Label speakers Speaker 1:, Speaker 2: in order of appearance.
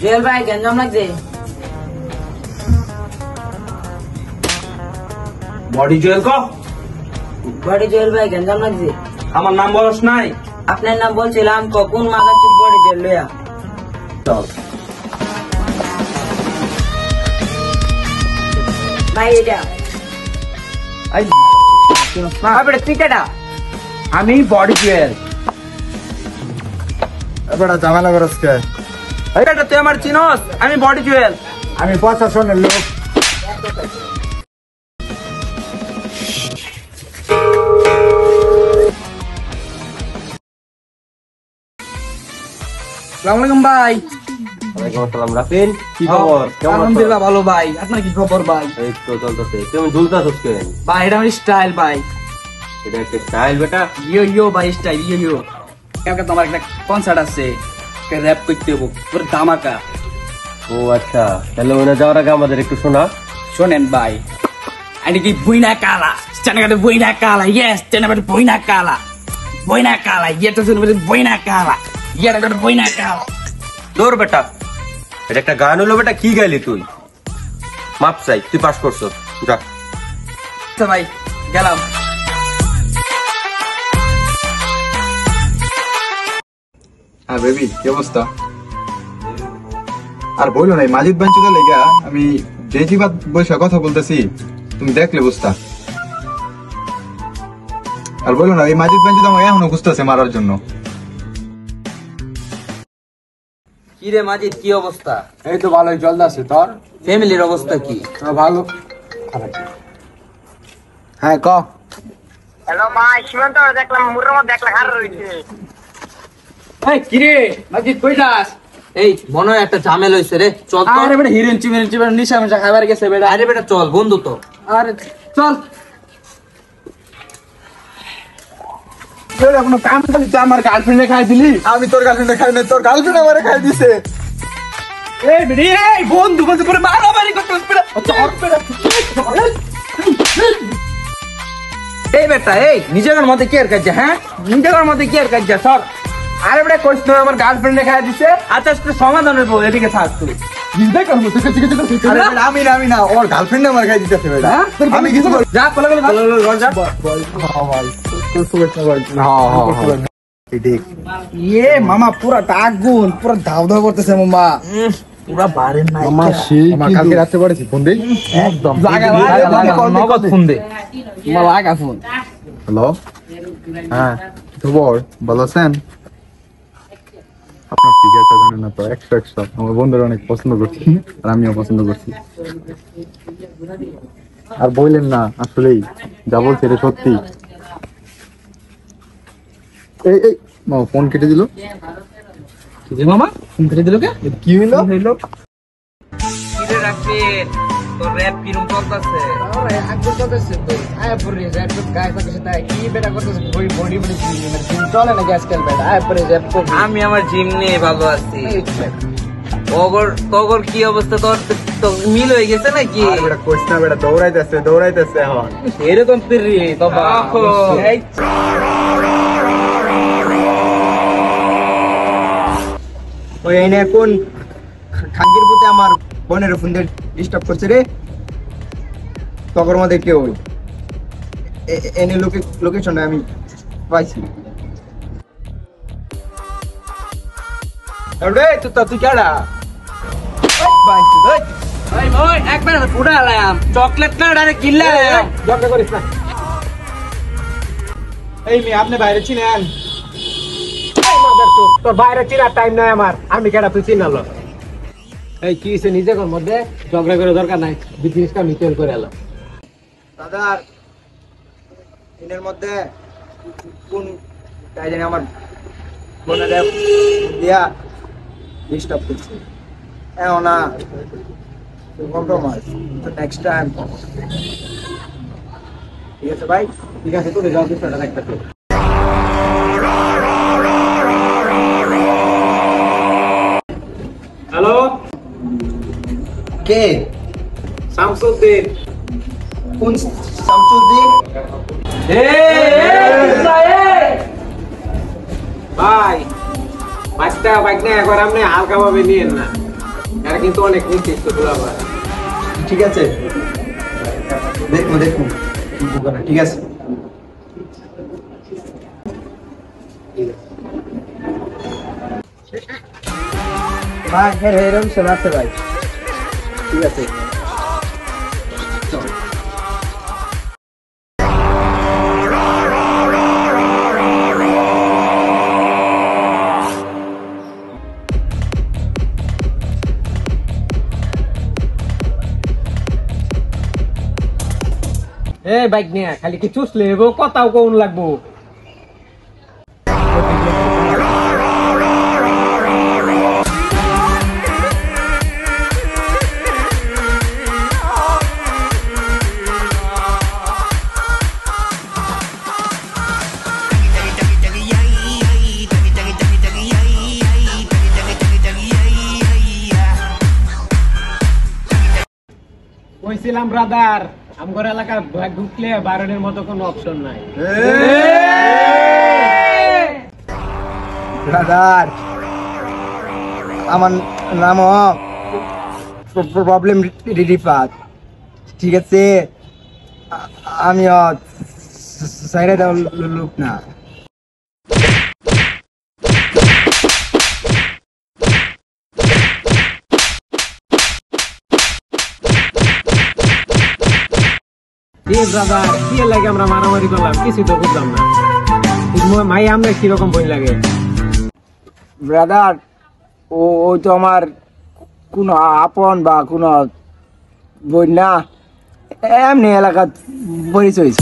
Speaker 1: জুয়েল ভাই গঞ্জাম লাগছে।
Speaker 2: বডি জুয়েল কো?
Speaker 1: বডি জুয়েল ভাই গঞ্জাম লাগছে।
Speaker 2: আমার নাম বলস নাই?
Speaker 1: আপনার নাম বলছিলাম, কখন মাগাচ্ছি বডি জুয়েল লইয়া।
Speaker 2: চল
Speaker 1: ভাই এটা
Speaker 2: আমি বডি জুয়েল।
Speaker 3: এবারে ঝামেলা করস কে?
Speaker 2: এটা তুই আমার চিনস? আমি বডি জুয়েল।
Speaker 3: আমি প্রশাসনের লোক।
Speaker 2: আসসালামু ভাই।
Speaker 4: ওয়ালাইকুম আসসালাম। রাফিন, কি খবর? কেমন আছো?
Speaker 2: আলহামদুলিল্লাহ ভালো ভাই। আপনার কি খবর ভাই?
Speaker 4: এই তো চলতেছে। কেমন ঝুলতাছস কেন?
Speaker 2: ভাই এটা আমার স্টাইল ভাই।
Speaker 4: এটা একটা স্টাইল বেটা।
Speaker 2: ইয়ো ভাই স্টাইল ইয়ো। কালকে তোমার একটা কনসার্ট আছে, র‍্যাপ করতে হবে পুরো ধামাকা।
Speaker 4: ও আচ্ছা, তাহলে ওখানে যাওয়ার আগে আমাদের একটু শোনা।
Speaker 2: শোনেন ভাই, আমি কি বইনা কালা চানাকাটে বইনা কালা, ইয়েস চানাকাটে বইনা কালা ইয়েটা শুনে বইনা কালা ইয়েটা বইনা কালা।
Speaker 4: দৌড় বেটা, এটা একটা গান হলো বেটা। কি গাইলি তুই? মাপ চাই, তুই পাস করছ। যা
Speaker 2: আচ্ছা ভাই, গেলাম।
Speaker 3: হ্যাঁ বেবি, কি অবস্থা? আর বললো না, মাজিদ বাঞ্চিতে লেগা আমি যে জিবাদ বসে কথা বলতেছি, তুমি দেখলে বুঝতা। আর বললো না, এই মাজিদ বাঞ্চিতে আমার এখনো খুঁজতেছে মারার জন্য।
Speaker 2: কি রে মাজিদ, কি অবস্থা?
Speaker 3: এই তো ভালোই চলতেছে। তোর
Speaker 2: ফ্যামিলির অবস্থা কি?
Speaker 3: ভালো। হ্যাঁ ক।
Speaker 1: হ্যালো ভাই, সীমান্ত দেখলাম মুরের মধ্যে একলা খার রয়েছে।
Speaker 2: এই কি রে মাজিদ, কই যাস?
Speaker 4: এই মনে হয় একটা ঝামেলা হইছে রে। চল তো।
Speaker 2: আরে বেটা হিরোইন চিমেন নিশা মিশা খাবার গেছে বেটা।
Speaker 4: আরে বেটা চল, বন্ধু তো।
Speaker 2: আরে চল।
Speaker 3: কোনো কাম করলি তো আমার গার্লফ্রেন্ডে খাই দিলি। আমি তোর গার্লফ্রেন্ডে খাই না, তোর গার্লফ্রেন্ড আমারে খাই দিছে।
Speaker 2: এই বেটি, এই বন্ধু বন্ধু করে মারামারি করতে বেটা। এই বেটা, এই নিজের মধ্যে কি আর কাজে? হ্যাঁ, নিজের মধ্যে কি আর কাজে? সর। আরে বেটা কইছ না আমার গার্লফ্রেন্ডে খাই দিছে। আচ্ছা আচ্ছা, সমাধান হইব, এদিকে থাক তুই।
Speaker 3: আরে বেটা, আমি না, ওর গার্লফ্রেন্ড আমার খাই দিতেছে বেটা। আমি কিছু
Speaker 2: যা কলে যা।
Speaker 3: ইয়ে মামা পুরা আগুন, পুরা ধাও ধাও করতেছে মামা।
Speaker 2: পুরা বারের নাই
Speaker 3: মামা সেই কালকে রাতে পড়েছি ফোন দেই
Speaker 2: একদম
Speaker 3: লাগা
Speaker 2: নগদ ফোন দে। মা লাগা ফোন।
Speaker 3: হ্যালো, হ্যাঁ খবর ভালো আছেন? আপনার ফিগারটা জানেন না তো, একশো আমার বন্ধুরা অনেক পছন্দ করছি, আর আমিও পছন্দ করছি। আর বললেন না, আসলেই যা বলছে এটা সত্যি। এই এই মামা ফোন কেটে দিল।
Speaker 2: কি রে মামা, ফোন কেটে দিল কে?
Speaker 3: কি হইলো?
Speaker 2: কি রে রাফিন, তোর র‍্যাপ কিরম চলতেছে?
Speaker 5: আরে আগুন চলতেছে তো। আয় পরে র‍্যাপ তো গায় থাকে সেটা কি বেটা করতেছে, বডি বডি মানে জিম চলে না গ্যাস কেন বেটা। আয় পরে র‍্যাপ কর।
Speaker 2: আমি আমার জিম নিয়ে ভালো আছি। তোর কি অবস্থা? তোর মিল হয়ে গেছে নাকি?
Speaker 3: আর বেটা কইছ না বেটা, দৌড়াইতেছে এখন।
Speaker 2: এরকম পিরি বাবা। এই
Speaker 5: ওই এনে কোন খাঙ্কির পুতে আমার বোনের ফোন দিয়ে ডিস্টার্ব করছে রে। তখন মধ্যে কেউ এনে লোকেশনটা আমি পাইছি।
Speaker 2: আরে তুই কেডা? ভাই ওই একবার পুরা আলাম চকলেট না ডাইরেক্ট কিল্লা আলাম।
Speaker 5: ঝগড়া করিস না। এই মেয়ে আপনি বাইরে চিনেন? তোর বাইরে চিনার টাইম নাই আমার। আমি কেডা তুই চিনালো? এই কি হইছে নিজের মধ্যে ঝগড়া করে দরকার নাই, বিজনেসটা মিউচুয়াল করে এলো। দাদার এর মধ্যে কোন তাই জানি আমার বোনেরা দিয়া ডিস্টার্ব করছে। এখন না কম্প্রোমাইজ, তো নেক্সট টাইম ঠিক আছে ভাই? ঠিক আছে, তুই যাও বিষয়টা দেখতে। হ্যালো,
Speaker 3: কে?
Speaker 5: শামসুদ্দিন।
Speaker 3: কোন শামসুদ্দিন?
Speaker 5: ভাই বাচ্চা বাইক না একবার আপনি হালকা ভাবে নিয়েন না, এরা কিন্তু অনেক নির্দিষ্ট গোলাবার।
Speaker 3: ঠিক আছে, দেখবো দেখবো ঠিক আছে।
Speaker 5: ভাই হ্যাঁ এরকম শোনাচ্ছে ভাই, ঠিক আছে। এ বাইক নিয়ে খালি কি চুষ লেবো, কথাও কোন লাগবো। কইছিলাম ব্রাদার, আমগর এলাকার ব্যাগ ঢুকলে বারণের মতো কোনো অপশন নাই।
Speaker 6: ব্রাদার আমার নাম প্রবলেম রিফাত, ঠিক আছে? আমি সাইরা দেওয়ার লোক না।
Speaker 5: ব্রাদার কি লাগে আমরা মারামারি করলাম, কিছু তো বুঝলাম না। মাই আমরা কিরকম বই লাগে?
Speaker 6: ব্রাদার ওই তো আমার কোনো আপন বা কোনো বই না, এমনি এলাকার পরিচয়।